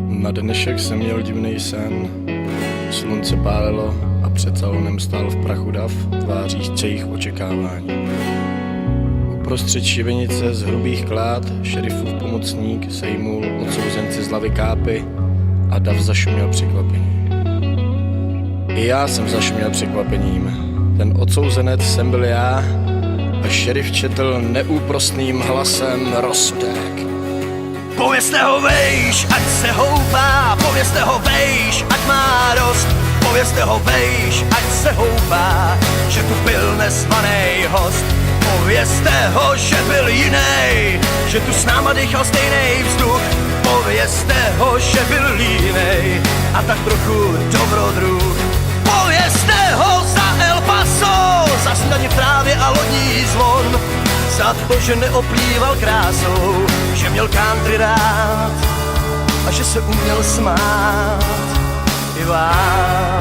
Na dnešek jsem měl divný sen. Slunce pálilo a před salonem stál v prachu dav, tváříc jejich očekávání. Uprostřed šibenice z hrubých klád šerifův pomocník sejmul odsouzenci z lavy kápy a dav zašuměl překvapení. I já jsem zašuměl překvapením. Ten odsouzenec jsem byl já a šerif četl neúprosným hlasem rozsudek. Povězte ho vejš, ať se houpá, povězte ho vejš, ať má dost. Povězte ho vejš, ať se houpá, že tu byl nezvaný host. Povězte ho, že byl jiný, že tu s náma dýchal stejný vzduch. Povězte ho, že byl línej a tak trochu dobrodruh. Povězte ho za El Paso, za snídaně v trávě a lodní zvon, za to, že neoplýval krásou, že měl country rád a že se uměl smát i vám.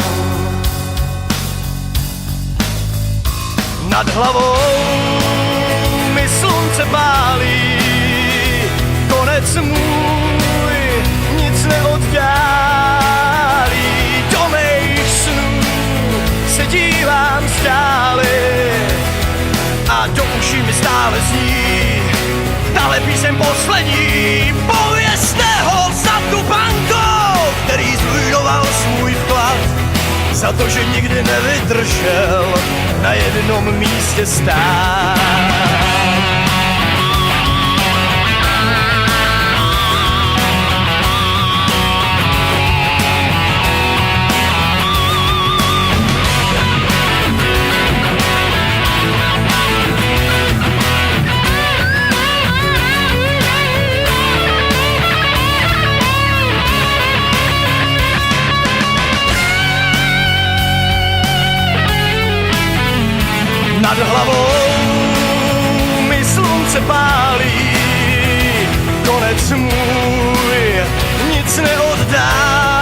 Nad hlavou mi slunce pálí, konec můj nic neoddálí. Do mých snů se dívám stále a do uší mi stále zní tahle píseň poslední. Povězte ho za tu banko, který zrujnoval svůj vklad, za to, že nikdy nevydržel na jednom místě stát. Nad hlavou mi slunce pálí, konec můj nic neoddálí.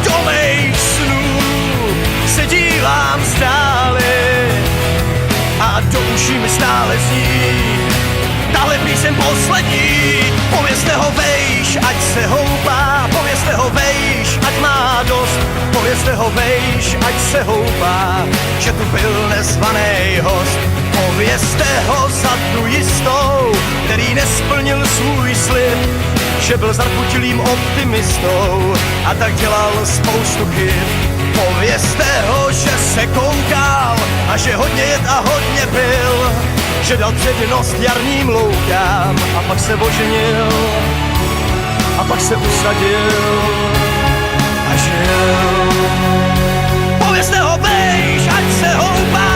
Do mých snů se dívám stále a do uší mi stále zní tahle píseň poslední. Povězte ho vejš, ať se houpá, povězte ho vejš, ať má dost. Povězte ho vejš, ať se houpá, že tu byl nezvaný host. Povězte ho za tu jistou, který nesplnil svůj slib, že byl zarputilým optimistou a tak dělal spoustu chyb. Povězte ho, že se koukal a že hodně jet a hodně pil, že dal přednost jarním loukám a pak se oženil a pak se usadil a žil. Povězte ho vejš, ať se houpá,